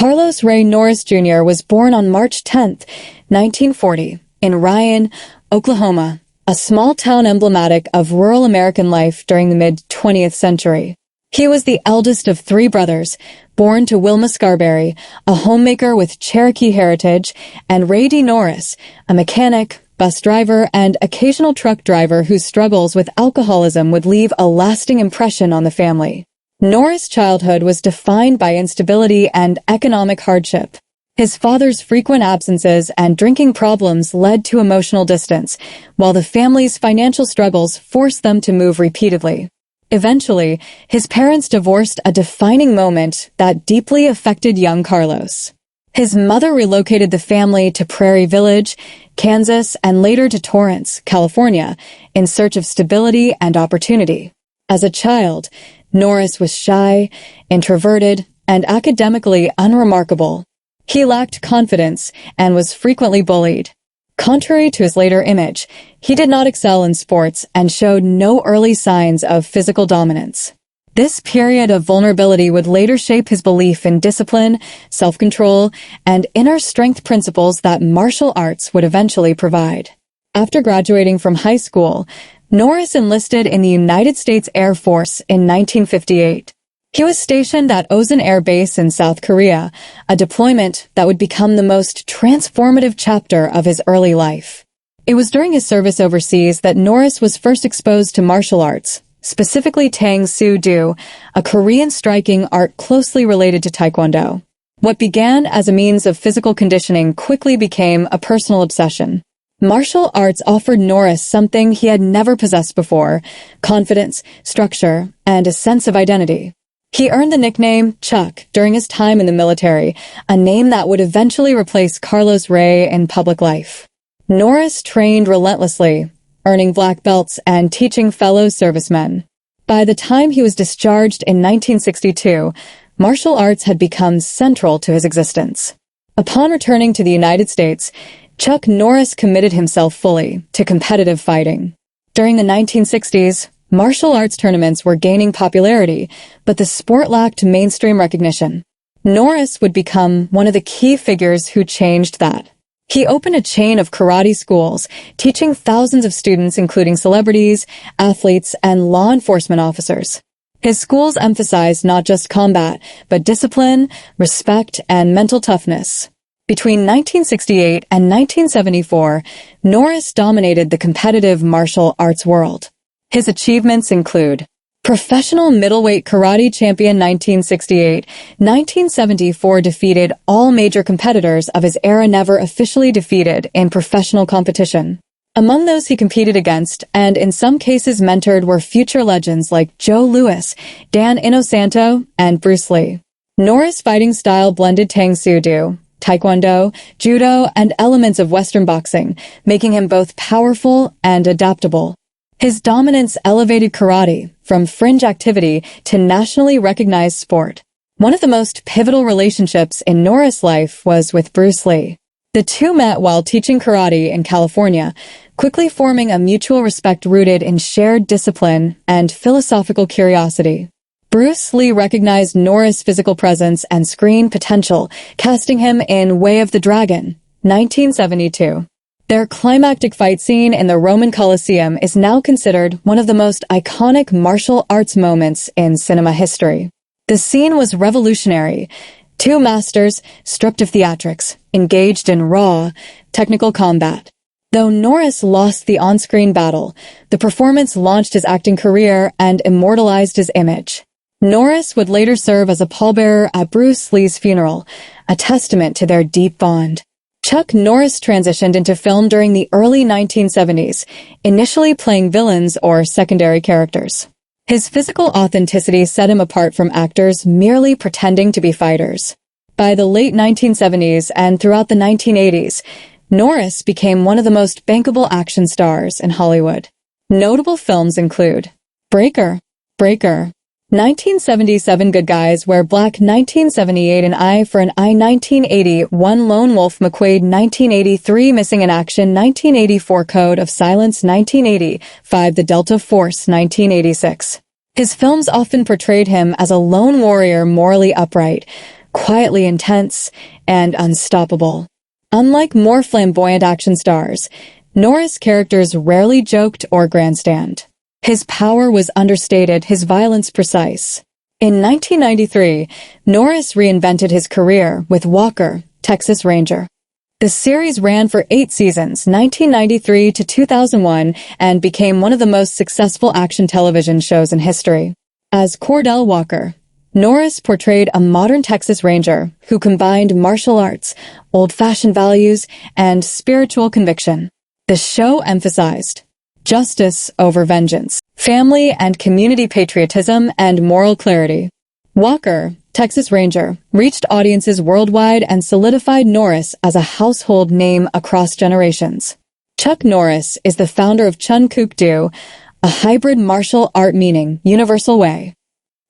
Carlos Ray Norris Jr. was born on March 10, 1940, in Ryan, Oklahoma, a small town emblematic of rural American life during the mid-20th century. He was the eldest of three brothers, born to Wilma Scarberry, a homemaker with Cherokee heritage, and Ray D. Norris, a mechanic, bus driver, and occasional truck driver whose struggles with alcoholism would leave a lasting impression on the family. Norris' childhood was defined by instability and economic hardship. His father's frequent absences and drinking problems led to emotional distance, while the family's financial struggles forced them to move repeatedly. Eventually, his parents divorced, a defining moment that deeply affected young Carlos. His mother relocated the family to Prairie Village, Kansas, and later to Torrance, California, in search of stability and opportunity. As a child, Norris was shy, introverted, and academically unremarkable. He lacked confidence and was frequently bullied. Contrary to his later image, he did not excel in sports and showed no early signs of physical dominance. This period of vulnerability would later shape his belief in discipline, self-control, and inner strength principles that martial arts would eventually provide. After graduating from high school, Norris enlisted in the United States Air Force in 1958. He was stationed at Osan Air Base in South Korea, a deployment that would become the most transformative chapter of his early life. It was during his service overseas that Norris was first exposed to martial arts, specifically Tang Soo Do, a Korean striking art closely related to Taekwondo. What began as a means of physical conditioning quickly became a personal obsession. Martial arts offered Norris something he had never possessed before: confidence, structure, and a sense of identity. He earned the nickname Chuck during his time in the military, a name that would eventually replace Carlos Ray in public life. Norris trained relentlessly, earning black belts and teaching fellow servicemen. By the time he was discharged in 1962, martial arts had become central to his existence. Upon returning to the United States, Chuck Norris committed himself fully to competitive fighting. During the 1960s, martial arts tournaments were gaining popularity, but the sport lacked mainstream recognition. Norris would become one of the key figures who changed that. He opened a chain of karate schools, teaching thousands of students, including celebrities, athletes, and law enforcement officers. His schools emphasized not just combat, but discipline, respect, and mental toughness. Between 1968 and 1974, Norris dominated the competitive martial arts world. His achievements include professional middleweight karate champion 1968, 1974 defeated all major competitors of his era, never officially defeated in professional competition. Among those he competed against, and in some cases mentored, were future legends like Joe Louis, Dan Inosanto, and Bruce Lee. Norris' fighting style blended Tang Soo Do, Taekwondo, Judo, and elements of Western boxing, making him both powerful and adaptable. His dominance elevated karate from fringe activity to nationally recognized sport. One of the most pivotal relationships in Norris' life was with Bruce Lee. The two met while teaching karate in California, quickly forming a mutual respect rooted in shared discipline and philosophical curiosity. Bruce Lee recognized Norris' physical presence and screen potential, casting him in Way of the Dragon, 1972. Their climactic fight scene in the Roman Colosseum is now considered one of the most iconic martial arts moments in cinema history. The scene was revolutionary. Two masters, stripped of theatrics, engaged in raw, technical combat. Though Norris lost the on-screen battle, the performance launched his acting career and immortalized his image. Norris would later serve as a pallbearer at Bruce Lee's funeral, a testament to their deep bond. Chuck Norris transitioned into film during the early 1970s, initially playing villains or secondary characters. His physical authenticity set him apart from actors merely pretending to be fighters. By the late 1970s and throughout the 1980s, Norris became one of the most bankable action stars in Hollywood. Notable films include Breaker, 1977 Good Guys Wear Black, 1978 An Eye for an Eye, 1980 One Lone Wolf McQuade, 1983 Missing in Action, 1984 Code of Silence, 1985 The Delta Force, 1986. His films often portrayed him as a lone warrior morally upright, quietly intense and unstoppable. Unlike more flamboyant action stars, Norris' characters rarely joked or grandstand. His power was understated, his violence precise. In 1993, Norris reinvented his career with Walker, Texas Ranger. The series ran for 8 seasons, 1993 to 2001, and became one of the most successful action television shows in history. As Cordell Walker, Norris portrayed a modern Texas Ranger who combined martial arts, old-fashioned values, and spiritual conviction. The show emphasized justice over vengeance, family and community patriotism, and moral clarity. Walker, Texas Ranger, reached audiences worldwide and solidified Norris as a household name across generations. Chuck Norris is the founder of Chun Kook Do, a hybrid martial art meaning universal way.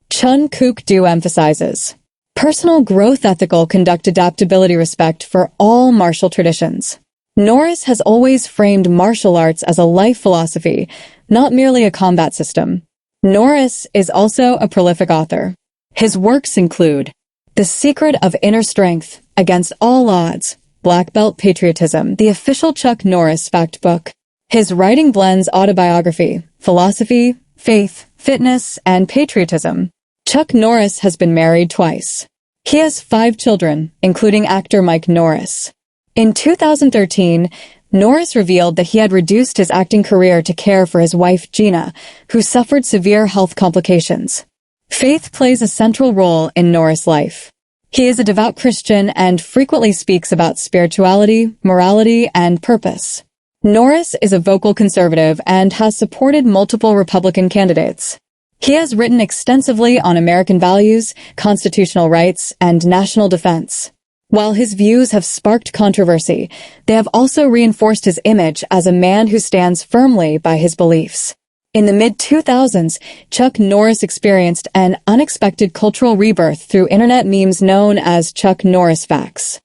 Chun Kook Do emphasizes personal growth, ethical conduct, adaptability, respect for all martial traditions. Norris has always framed martial arts as a life philosophy, not merely a combat system. Norris is also a prolific author. His works include The Secret of Inner Strength, Against All Odds, Black Belt Patriotism, the official Chuck Norris fact book. His writing blends autobiography, philosophy, faith, fitness, and patriotism. Chuck Norris has been married twice. He has 5 children, including actor Mike Norris. In 2013, Norris revealed that he had reduced his acting career to care for his wife Gina, who suffered severe health complications. Faith plays a central role in Norris' life. He is a devout Christian and frequently speaks about spirituality, morality, and purpose. Norris is a vocal conservative and has supported multiple Republican candidates. He has written extensively on American values, constitutional rights, and national defense. While his views have sparked controversy, they have also reinforced his image as a man who stands firmly by his beliefs. In the mid-2000s, Chuck Norris experienced an unexpected cultural rebirth through internet memes known as Chuck Norris facts.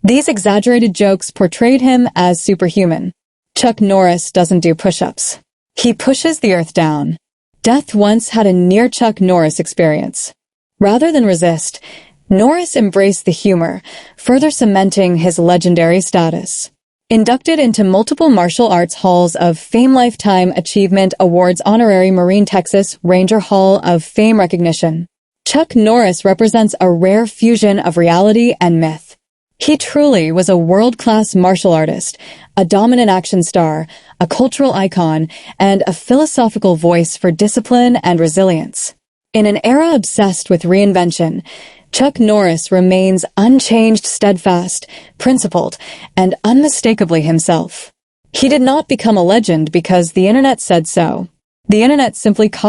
These exaggerated jokes portrayed him as superhuman. Chuck Norris doesn't do push-ups. He pushes the earth down. Death once had a near Chuck Norris experience. Rather than resist, Norris embraced the humor, further cementing his legendary status. Inducted into multiple martial arts halls of Fame Lifetime Achievement Awards honorary Marine Texas Ranger Hall of Fame recognition, Chuck Norris represents a rare fusion of reality and myth. He truly was a world-class martial artist, a dominant action star, a cultural icon, and a philosophical voice for discipline and resilience. In an era obsessed with reinvention, Chuck Norris remains unchanged, steadfast, principled, and unmistakably himself. He did not become a legend because the internet said so. The internet simply caught